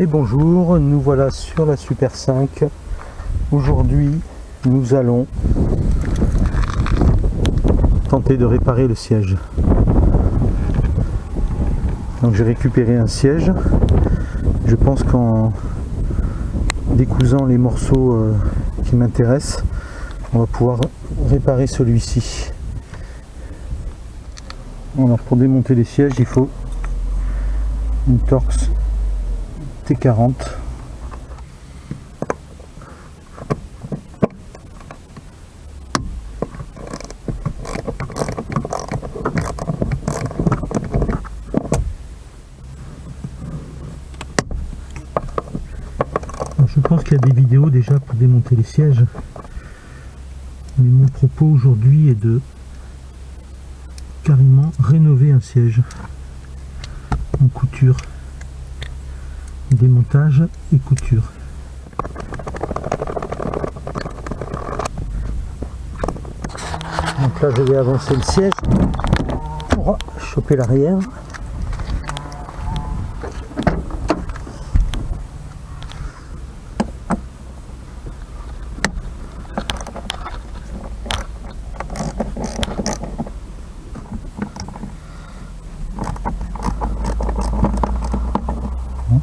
Et bonjour, nous voilà sur la Super 5. Aujourd'hui, nous allons tenter de réparer le siège. Donc j'ai récupéré un siège. Je pense qu'en décousant les morceaux qui m'intéressent, on va pouvoir réparer celui-ci. Alors pour démonter les sièges, il faut une Torx T40. Je pense qu'il y a des vidéos déjà pour démonter les sièges, mais mon propos aujourd'hui est de carrément rénover un siège en couture, démontage et couture. Donc là je vais avancer le siège pour choper l'arrière.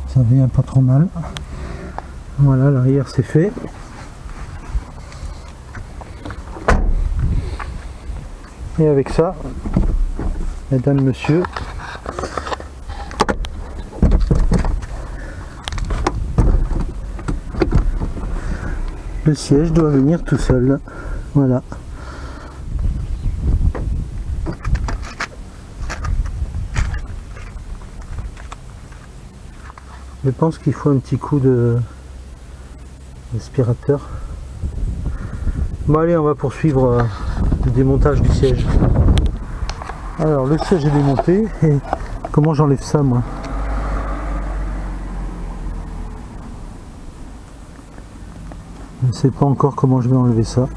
Ça vient pas trop mal. Voilà, l'arrière c'est fait. Et avec ça, mesdames, monsieur, le siège doit venir tout seul. Voilà. Je pense qu'il faut un petit coup d'aspirateur. Bon allez, on va poursuivre le démontage du siège. Alors le siège est démonté et comment j'enlève ça moi? Je ne sais pas encore comment je vais enlever ça.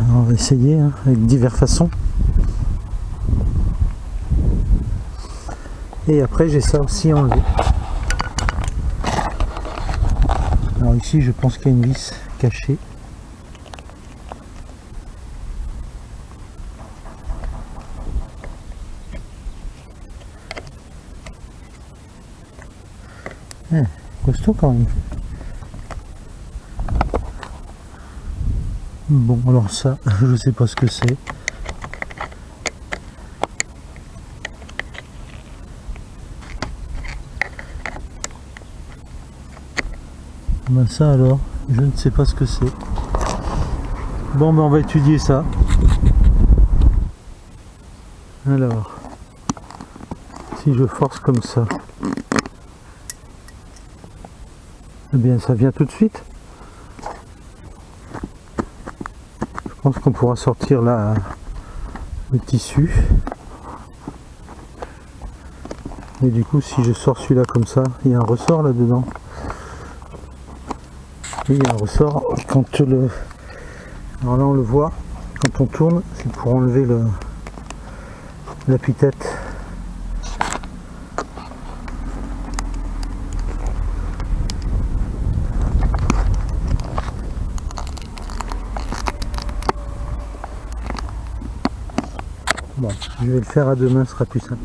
Alors, on va essayer avec diverses façons. Et après j'ai ça aussi enlevé. Alors ici je pense qu'il y a une vis cachée. Costaud quand même. Bon alors ça je sais pas ce que c'est. Ben ça alors, je ne sais pas ce que c'est. Bon ben on va étudier ça. Alors, si je force comme ça, eh bien ça vient tout de suite. Je pense qu'on pourra sortir là le tissu. Et du coup si je sors celui-là comme ça, il y a un ressort là-dedans. Oui, il y a un ressort quand le... Alors là on le voit, quand on tourne, c'est pour enlever l'appui-tête. Bon, je vais le faire à deux mains, ce sera plus simple.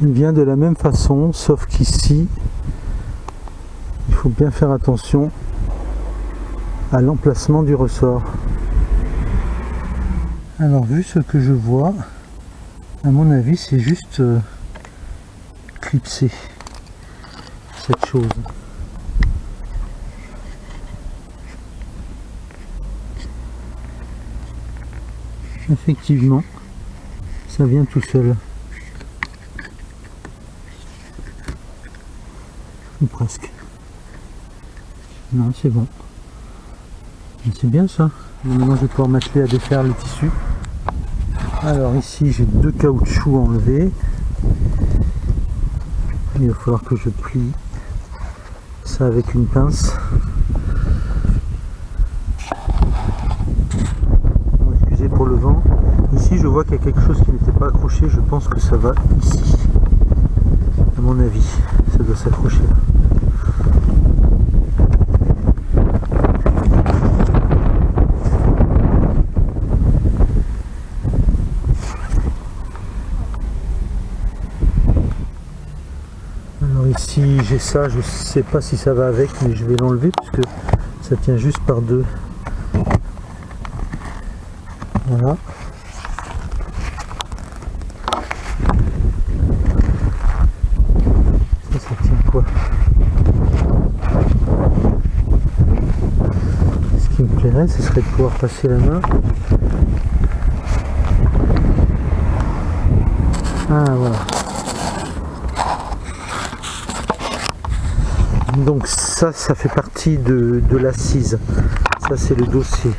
Il vient de la même façon, sauf qu'ici, il faut bien faire attention à l'emplacement du ressort. Alors vu ce que je vois, à mon avis c'est juste clipser cette chose. Effectivement, ça vient tout seul. Ou presque. Non, c'est bon. C'est bien ça. Maintenant je vais pouvoir m'atteler à défaire le tissu. Alors ici j'ai deux caoutchoucs enlevés. Il va falloir que je plie ça avec une pince. Bon, excusez pour le vent. Ici ici je vois qu'il y a quelque chose qui n'était pas accroché, je pense que ça va ici. À mon avis, ça doit s'accrocher là. Alors ici j'ai ça, je sais pas si ça va avec, mais je vais l'enlever puisque ça tient juste par deux. Voilà. Ça tient quoi? Ce qui me plairait, ce serait de pouvoir passer la main. Ah voilà. Donc ça fait partie de l'assise. Ça c'est le dossier.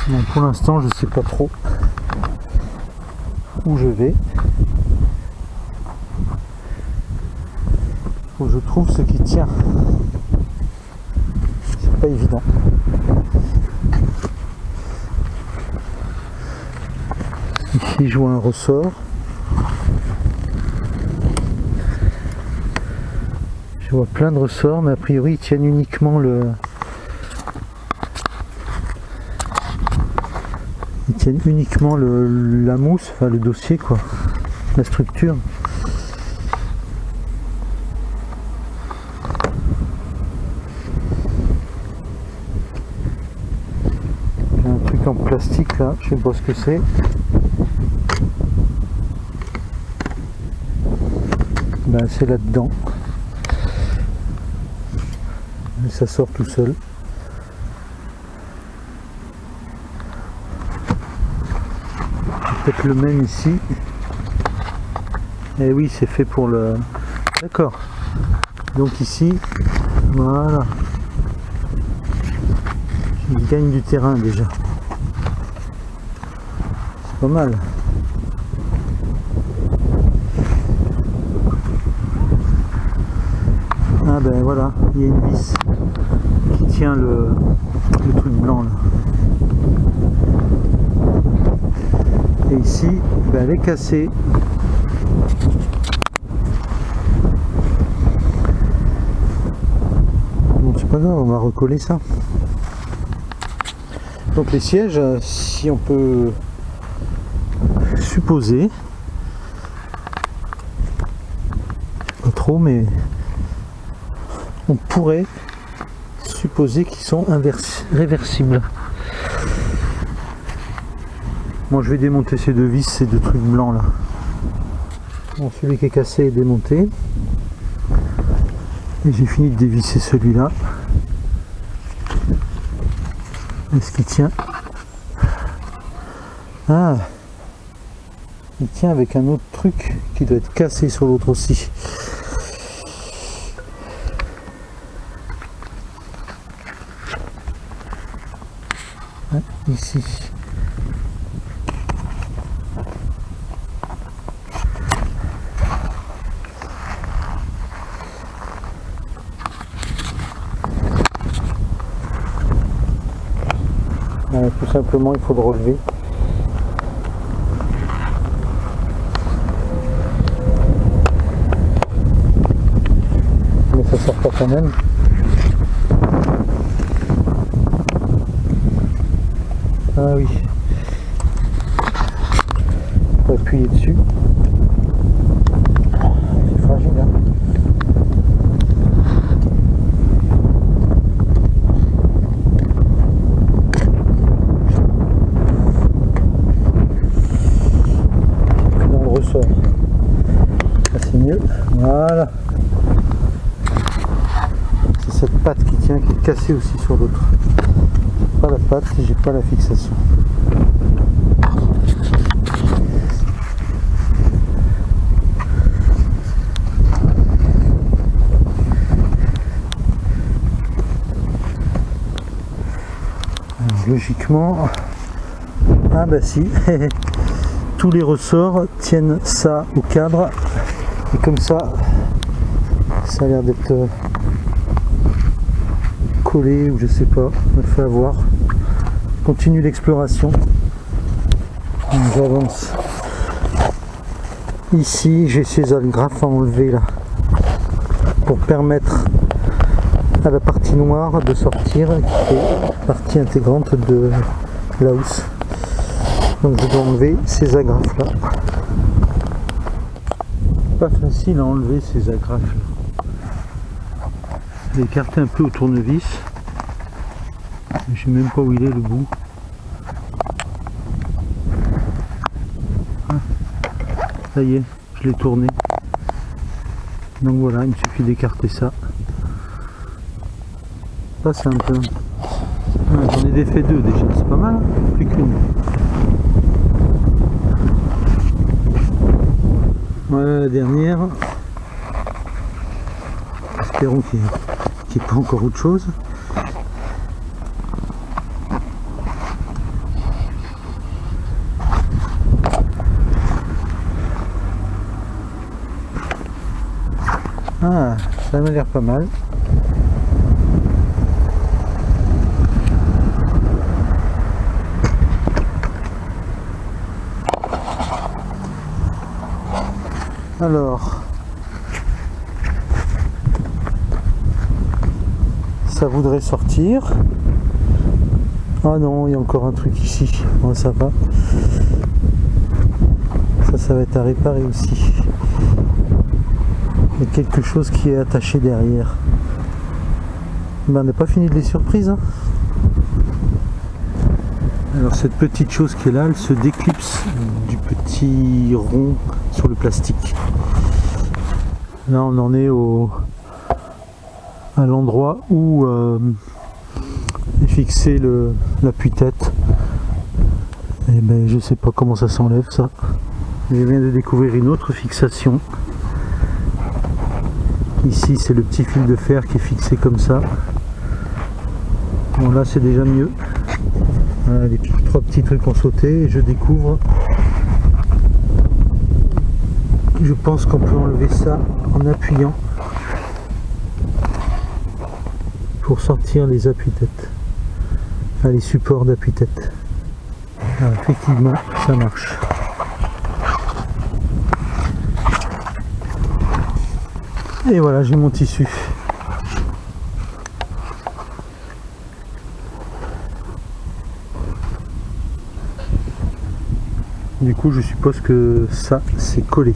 Bon, pour l'instant je sais pas trop où je vais. Faut que je trouve ce qui tient. C'est pas évident. Ici je vois un ressort. Je vois plein de ressorts, mais a priori ils tiennent uniquement la mousse, enfin le dossier quoi, la structure. Il y a un truc en plastique là, je sais pas ce que c'est. Ben, c'est là-dedans. Et ça sort tout seul. Peut-être le même ici. Et oui, c'est fait pour le... D'accord. Donc ici, voilà. Il gagne du terrain déjà. C'est pas mal. Ah ben voilà, il y a une vis qui tient le truc blanc là. Et ici, ben elle est cassée. Bon, c'est pas grave, on va recoller ça. Donc les sièges, si on peut supposer, pas trop, mais on pourrait supposer qu'ils sont réversibles. Moi je vais démonter ces deux vis, ces deux trucs blancs là. Bon, celui qui est cassé est démonté. Et j'ai fini de dévisser celui-là. Est-ce qu'il tient? Ah, il tient avec un autre truc qui doit être cassé sur l'autre aussi. Ouais, ici. Tout simplement, il faut le relever. Mais ça sort pas quand même. Ah oui. Il faut appuyer dessus. C'est fragile, hein. C'est mieux, voilà. C'est cette patte qui tient, qui est cassée aussi sur l'autre. Pas la patte, j'ai pas la fixation. Alors, logiquement, ah bah si. Tous les ressorts tiennent ça au cadre et comme ça a l'air d'être collé ou je sais pas, me fait avoir. continue l'exploration. J'avance. Ici, j'ai ces agrafes à enlever là, pour permettre à la partie noire de sortir, qui est partie intégrante de la housse. Donc je dois enlever ces agrafes là. Pas facile à enlever ces agrafes là. Je l'ai écarté un peu au tournevis. Je sais même pas où il est le bout. Ah, ça y est, je l'ai tourné. Donc voilà, il me suffit d'écarter ça. Ça c'est un peu... Ah, j'en ai défait deux déjà, c'est pas mal, hein, plus qu'une. Voilà la dernière. Espérons qu'il n'y ait pas encore autre chose. Ah, ça m'a l'air pas mal. Alors, ça voudrait sortir. Ah non, il y a encore un truc ici. Bon, ça va. Ça va être à réparer aussi. Il y a quelque chose qui est attaché derrière. Ben, on n'a pas fini de les surprises. Hein. Alors cette petite chose qui est là, elle se déclipse du petit rond sur le plastique. Là on en est à l'endroit où est fixé l'appui-tête. Et ben je sais pas comment ça s'enlève ça. Je viens de découvrir une autre fixation. Ici c'est le petit fil de fer qui est fixé comme ça. Bon là c'est déjà mieux. Voilà, les trois petits trucs ont sauté et je découvre. Je pense qu'on peut enlever ça en appuyant pour sortir les appuis-têtes. Enfin les supports d'appui-tête. Effectivement ça marche. Et voilà, j'ai mon tissu. Du coup, je suppose que ça, c'est collé.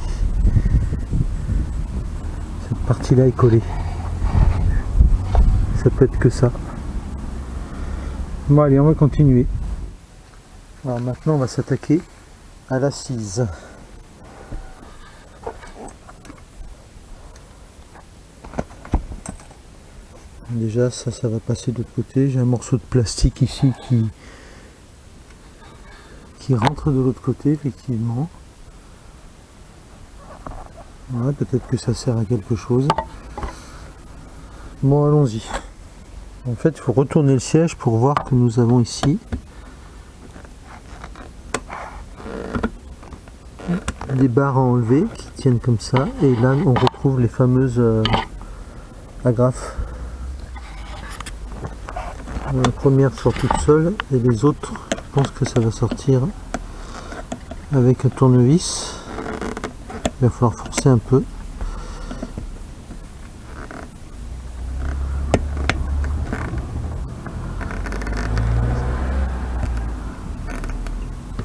Cette partie-là est collée. Ça peut être que ça. Bon, allez, on va continuer. Alors maintenant, on va s'attaquer à l'assise. Déjà, ça va passer de l'autre côté. J'ai un morceau de plastique ici qui rentre de l'autre côté, effectivement. Voilà, peut-être que ça sert à quelque chose. Bon, allons-y. En fait, il faut retourner le siège pour voir que nous avons ici des barres à enlever qui tiennent comme ça. Et là, on retrouve les fameuses agrafes. La première sort toute seule et les autres, je pense que ça va sortir avec un tournevis. Il va falloir forcer un peu.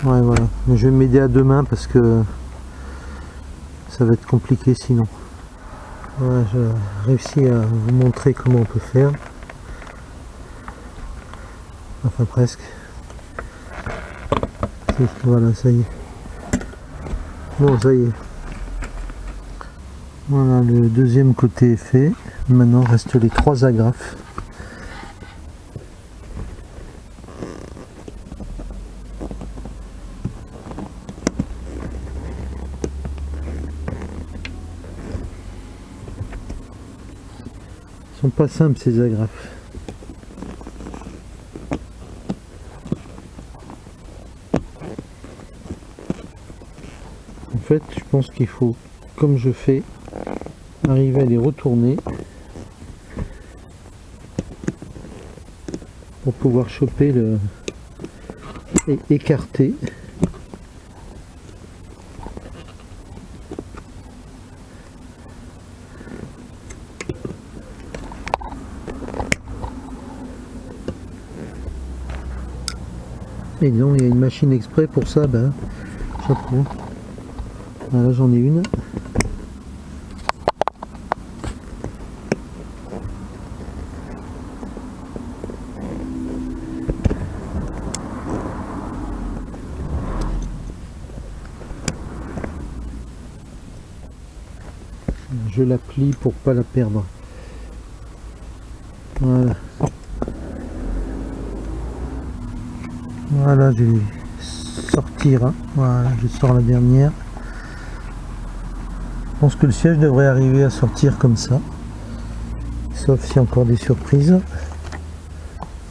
Ouais, voilà. Mais je vais m'aider à deux mains parce que ça va être compliqué sinon. Voilà, j'ai réussi à vous montrer comment on peut faire. Enfin presque. Voilà, ça y est. Bon, ça y est. Voilà, le deuxième côté est fait. Maintenant, reste les trois agrafes. Ils sont pas simples ces agrafes. En fait, je pense qu'il faut, comme je fais, arriver à les retourner pour pouvoir choper et écarté. Et donc il y a une machine exprès pour ça, ben chapeau. Là j'en ai une. Je la plie pour pas la perdre. Voilà. Voilà, je vais sortir. Hein. Voilà, je sors la dernière. Je pense que le siège devrait arriver à sortir comme ça. Sauf s'il y a encore des surprises.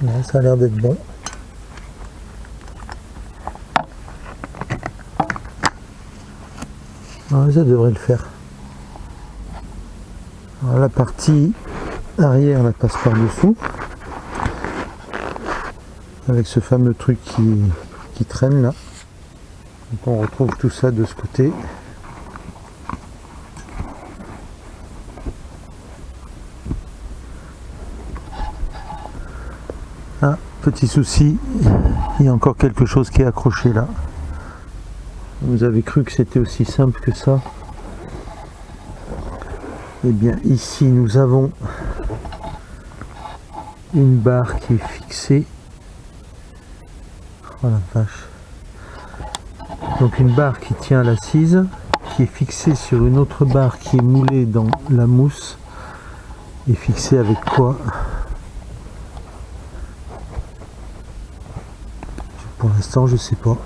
Là, ça a l'air d'être bon. Ouais, ça devrait le faire. Alors, la partie arrière, la passe par dessous. Avec ce fameux truc qui traîne là. Donc on retrouve tout ça de ce côté. Ah, petit souci, il y a encore quelque chose qui est accroché là. Vous avez cru que c'était aussi simple que ça? Eh bien ici nous avons une barre qui est fixée. Oh la vache. Donc une barre qui tient à l'assise, qui est fixée sur une autre barre qui est moulée dans la mousse. Et fixée avec quoi? Pour l'instant je sais pas.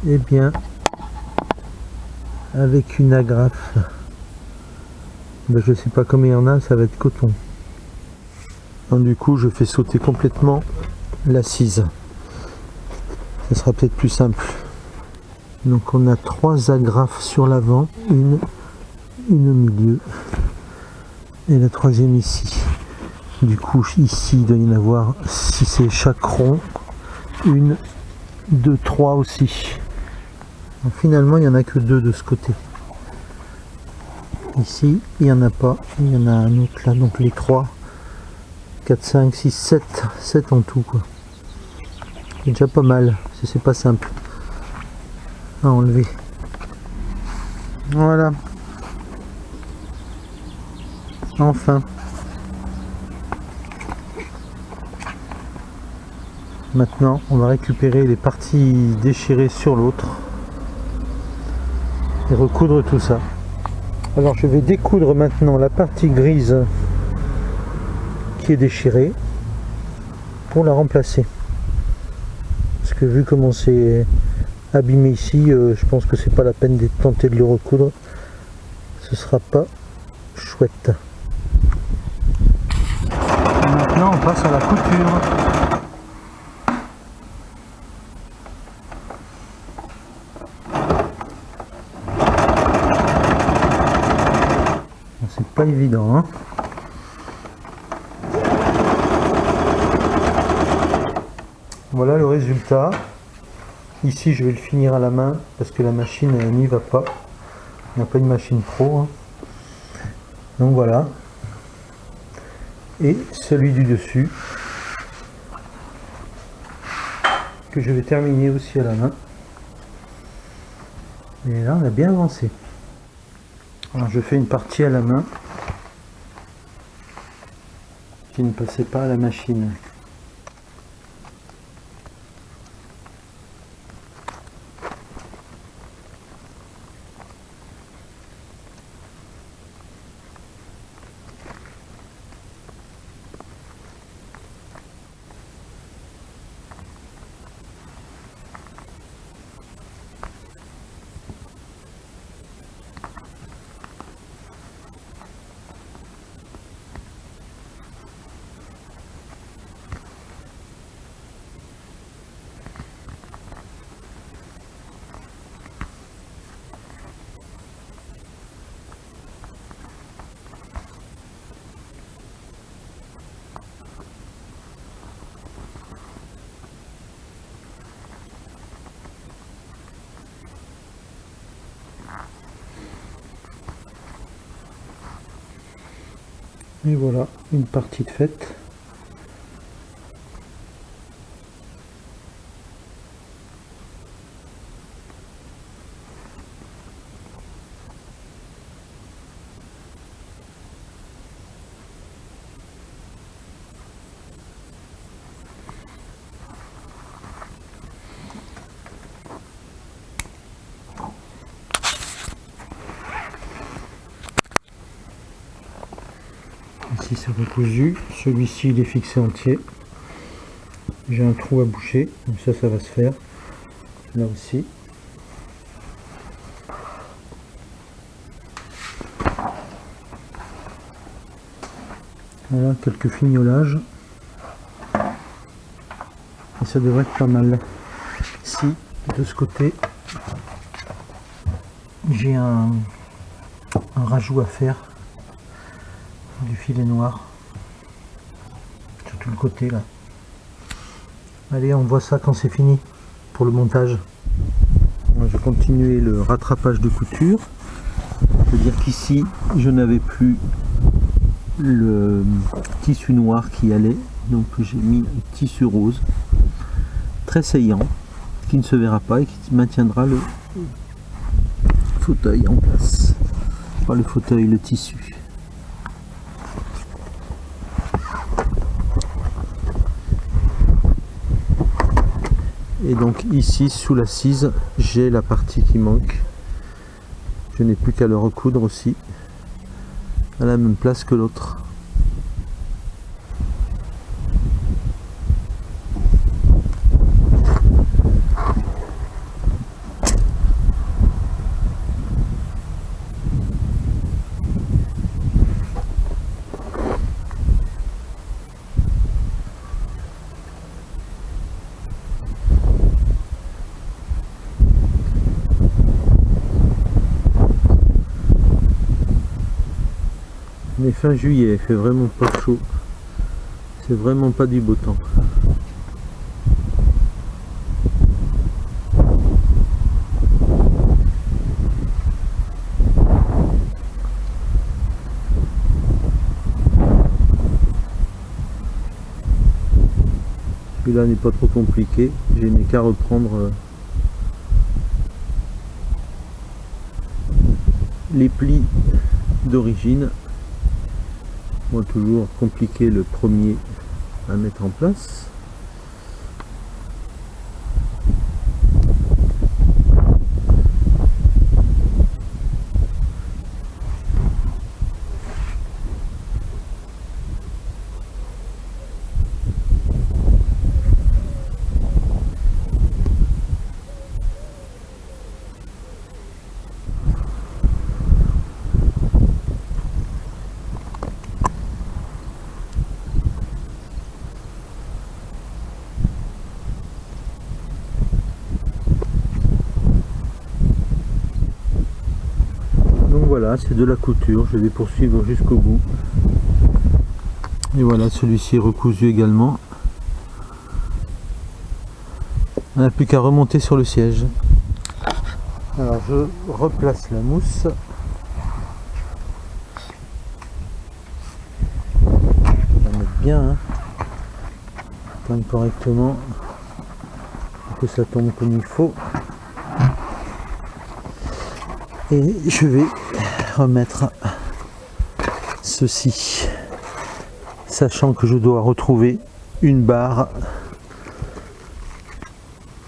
Eh bien avec une agrafe. Ben, je sais pas combien il y en a, ça va être coton. Donc, du coup je fais sauter complètement l'assise. Ce sera peut-être plus simple. Donc on a 3 agrafes sur l'avant, une au milieu et la troisième ici. Du coup ici il doit y en avoir, si c'est chaque rond, 1, 2, 3 aussi. Donc, finalement il n'y en a que 2 de ce côté. Ici il n'y en a pas, il y en a un autre là, donc les 3, 4, 5, 6, 7 en tout quoi. C'est déjà pas mal, c'est pas simple à enlever. Voilà. Enfin. Maintenant, on va récupérer les parties déchirées sur l'autre et recoudre tout ça. Alors je vais découdre maintenant la partie grise qui est déchirée pour la remplacer. Parce que vu comment c'est abîmé ici, je pense que c'est pas la peine de tenter de le recoudre. Ce sera pas chouette. Et maintenant on passe à la couture. C'est pas évident, hein. Voilà le résultat. Ici je vais le finir à la main parce que la machine n'y va pas. Il n'y a pas une machine pro, hein. Donc voilà. Et celui du dessus que je vais terminer aussi à la main. Et là on a bien avancé. Alors je fais une partie à la main qui ne passait pas à la machine. Et voilà, une partie de faite. Ici c'est recousu, celui-ci il est fixé entier. J'ai un trou à boucher, donc ça va se faire. Là aussi. Voilà quelques fignolages. Et ça devrait être pas mal. Ici, de ce côté, j'ai un rajout à faire. Du filet noir sur tout le côté là. Allez, on voit ça quand c'est fini pour le montage. Moi, je vais continuer le rattrapage de couture. Je veux dire qu'ici je n'avais plus le tissu noir qui allait, donc j'ai mis un tissu rose très saillant qui ne se verra pas et qui maintiendra le fauteuil en place. Pas le fauteuil, le tissu. Et donc ici sous l'assise j'ai la partie qui manque. Je n'ai plus qu'à le recoudre aussi à la même place que l'autre. On est fin juillet, il fait vraiment pas chaud, c'est vraiment pas du beau temps. Celui-là n'est pas trop compliqué, je n'ai qu'à reprendre les plis d'origine. Moi, toujours compliqué le premier à mettre en place. Voilà, c'est de la couture, je vais poursuivre jusqu'au bout. Et voilà, celui-ci est recousu également. On n'a plus qu'à remonter sur le siège. Alors je replace la mousse. On va mettre bien, hein. Prendre correctement pour que ça tombe comme il faut. Et je vais remettre ceci, sachant que je dois retrouver une barre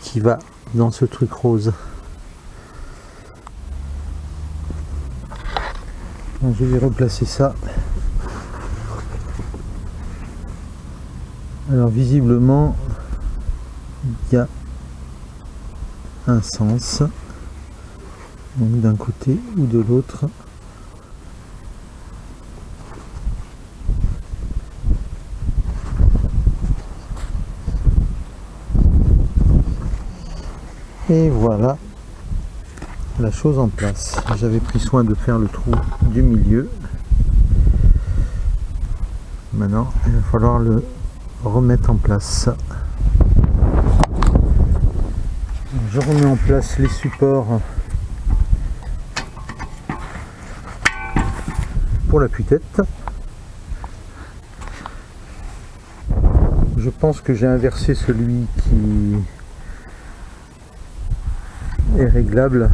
qui va dans ce truc rose. Donc je vais replacer ça. Alors visiblement il y a un sens, donc d'un côté ou de l'autre. Et voilà la chose en place. J'avais pris soin de faire le trou du milieu. Maintenant, il va falloir le remettre en place. Je remets en place les supports pour l'appui-tête. je pense que j'ai inversé celui qui est réglable.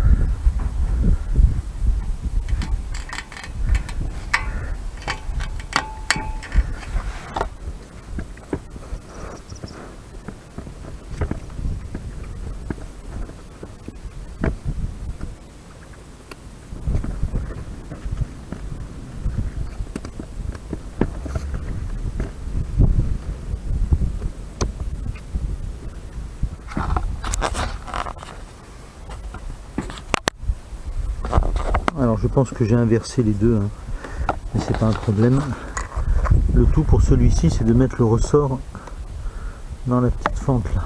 Alors je pense que j'ai inversé les deux, hein, mais c'est pas un problème. Le tout pour celui-ci, c'est de mettre le ressort dans la petite fente là.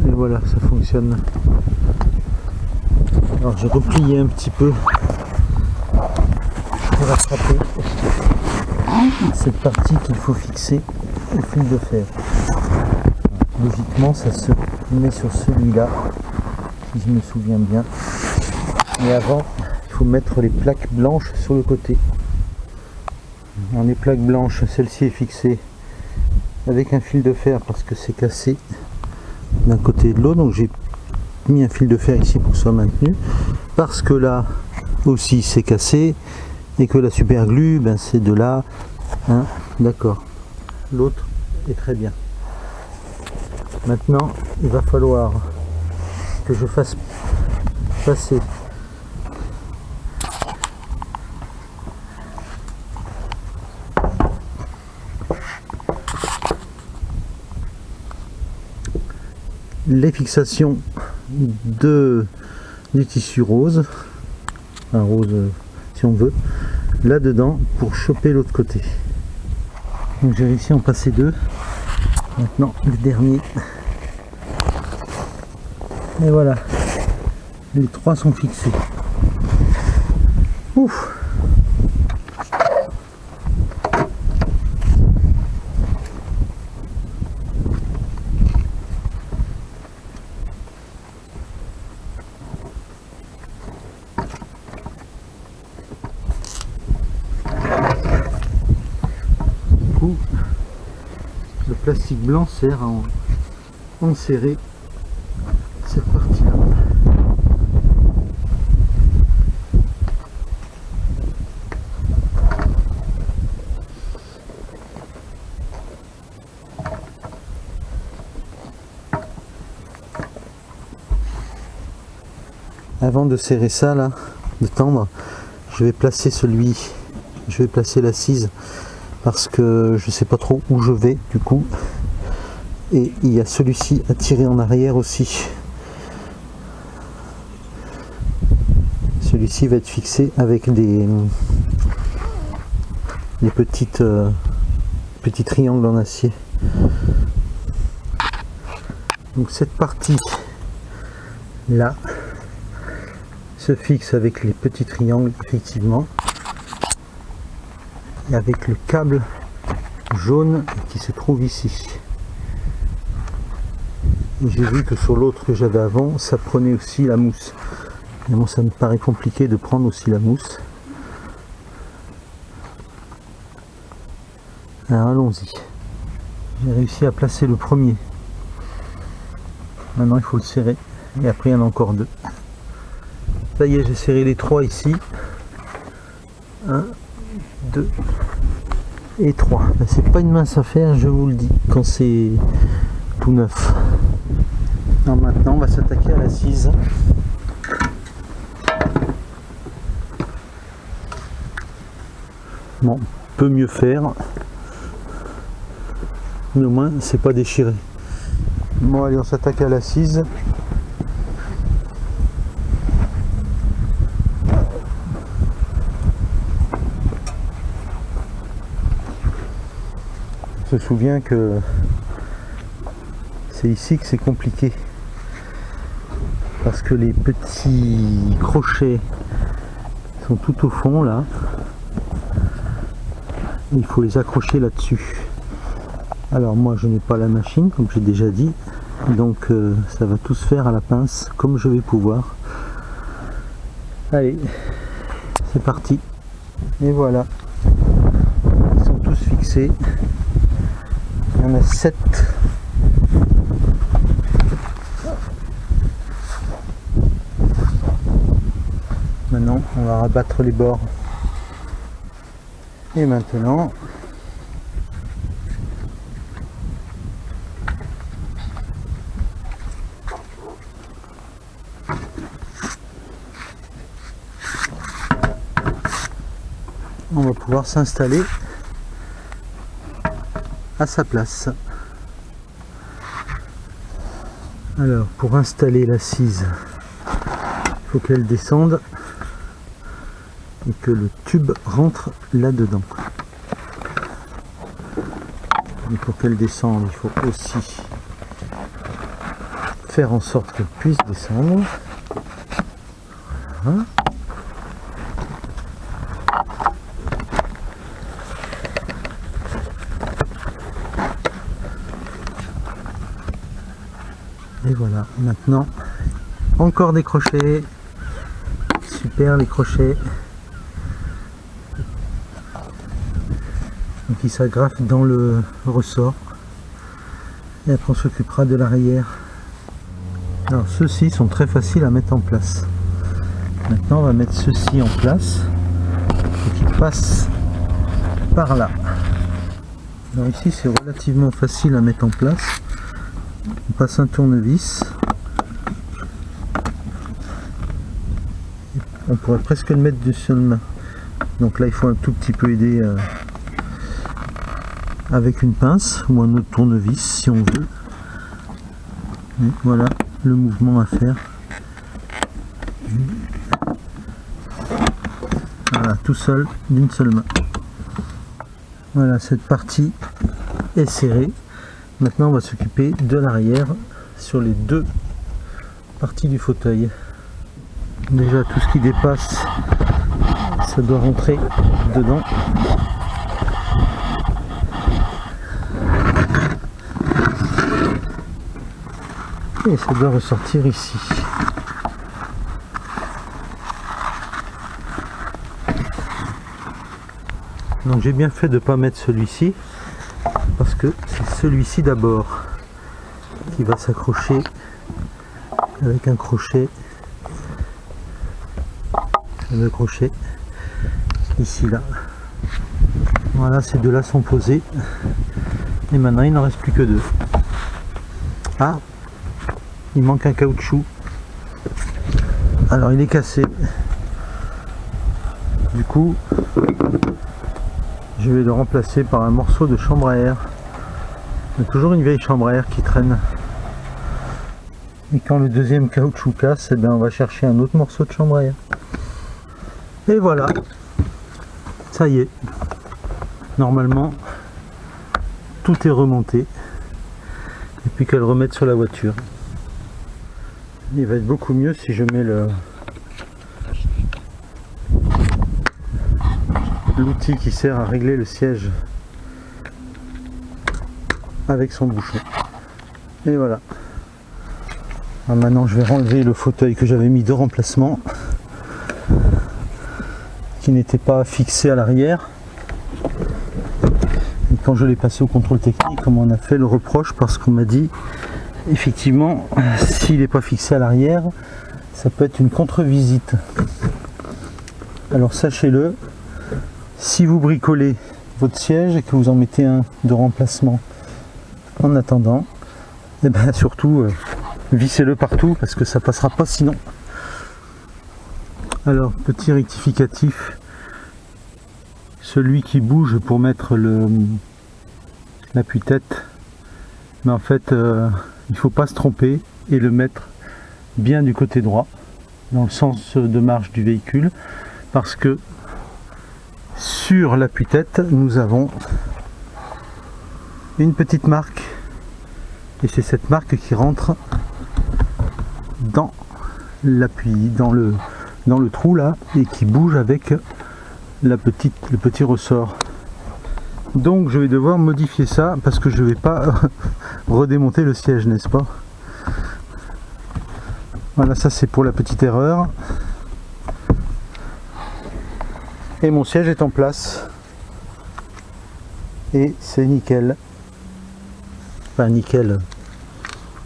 Et voilà, ça fonctionne. Alors j'ai replié un petit peu pour rattraper cette partie qu'il faut fixer au fil de fer. Logiquement, ça se met sur celui-là, si je me souviens bien. Mais avant, il faut mettre les plaques blanches sur le côté. Dans les plaques blanches, celle-ci est fixée avec un fil de fer parce que c'est cassé d'un côté et de l'autre. Donc j'ai mis un fil de fer ici pour que ce soit maintenu. Parce que là aussi c'est cassé et que la super glue, ben, c'est de là. Hein, d'accord. L'autre est très bien. Maintenant, il va falloir que je fasse passer les fixations du tissu rose, un rose si on veut, là-dedans pour choper l'autre côté. Donc j'ai réussi à en passer deux. Maintenant le dernier. Et voilà, les trois sont fixés. Ouf. Du coup, le plastique blanc sert à enserrer cette partie-là. Avant de serrer ça là, de tendre, je vais placer l'assise parce que je sais pas trop où je vais du coup. Et il y a celui-ci à tirer en arrière aussi. Celui-ci va être fixé avec des petits triangles en acier. Donc cette partie là se fixe avec les petits triangles effectivement, et avec le câble jaune qui se trouve ici. J'ai vu que sur l'autre que j'avais avant, ça prenait aussi la mousse. Mais bon, ça me paraît compliqué de prendre aussi la mousse. Alors allons-y. J'ai réussi à placer le premier. Maintenant il faut le serrer. Et après il y en a encore deux. Ça y est, j'ai serré les trois ici. 1, 2 et 3. C'est pas une mince affaire, je vous le dis, quand c'est tout neuf. Alors maintenant on va s'attaquer à l'assise. Bon, peut mieux faire, mais au moins c'est pas déchiré. Bon allez, on s'attaque à l'assise. On se souvient que c'est ici que c'est compliqué parce que les petits crochets sont tout au fond là. Il faut les accrocher là-dessus. Alors moi je n'ai pas la machine comme j'ai déjà dit, donc ça va tout se faire à la pince comme je vais pouvoir. Allez, c'est parti. Et voilà, ils sont tous fixés. Il y en a 7. Maintenant, on va rabattre les bords. Et maintenant, on va pouvoir s'installer à sa place. Alors, pour installer l'assise, il faut qu'elle descende et que le tube rentre là-dedans. Et pour qu'elle descende, il faut aussi faire en sorte qu'elle puisse descendre. Voilà. Et voilà, maintenant, encore des crochets. Super les crochets. Donc ils s'agrafent dans le ressort. Et après on s'occupera de l'arrière. Alors ceux-ci sont très faciles à mettre en place. Maintenant on va mettre ceux-ci en place. Et qui passent par là. Alors ici c'est relativement facile à mettre en place. On passe un tournevis. On pourrait presque le mettre d'une seule main. Donc là il faut un tout petit peu aider avec une pince ou un autre tournevis si on veut. Et voilà le mouvement à faire. Voilà, tout seul d'une seule main. Voilà, cette partie est serrée. Maintenant on va s'occuper de l'arrière sur les deux parties du fauteuil. Déjà tout ce qui dépasse, ça doit rentrer dedans. Et ça doit ressortir ici. Donc j'ai bien fait de ne pas mettre celui-ci, parce que c'est celui-ci d'abord qui va s'accrocher avec un crochet. Le crochet ici là. Voilà, ces deux là sont posés. Et maintenant il n'en reste plus que deux. Ah, il manque un caoutchouc. Alors il est cassé. Du coup, je vais le remplacer par un morceau de chambre à air. Il y a toujours une vieille chambre à air qui traîne. Et quand le deuxième caoutchouc casse, eh bien on va chercher un autre morceau de chambre à air. Et voilà, ça y est. Normalement, tout est remonté. Et puis qu'elle remette sur la voiture. Il va être beaucoup mieux si je mets l'outil qui sert à régler le siège avec son bouchon. Et voilà. Alors maintenant je vais renlever le fauteuil que j'avais mis de remplacement, qui n'était pas fixé à l'arrière. Et quand je l'ai passé au contrôle technique, on m'en a fait le reproche parce qu'on m'a dit effectivement, s'il n'est pas fixé à l'arrière, ça peut être une contre-visite. Alors sachez-le, si vous bricolez votre siège et que vous en mettez un de remplacement en attendant, et bien surtout vissez-le partout parce que ça passera pas sinon. Alors petit rectificatif, celui qui bouge pour mettre l'appui-tête, mais en fait il faut pas se tromper et le mettre bien du côté droit dans le sens de marche du véhicule, parce que sur l'appui-tête nous avons une petite marque et c'est cette marque qui rentre dans l'appui, dans le trou là, et qui bouge avec le petit ressort. Donc je vais devoir modifier ça parce que je vais pas redémonter le siège, n'est-ce pas? Voilà, ça c'est pour la petite erreur. Et mon siège est en place. Et c'est nickel. Enfin nickel.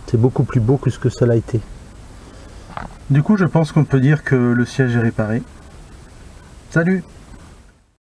C'est beaucoup plus beau que ce que ça l'a été. Du coup, je pense qu'on peut dire que le siège est réparé. Salut!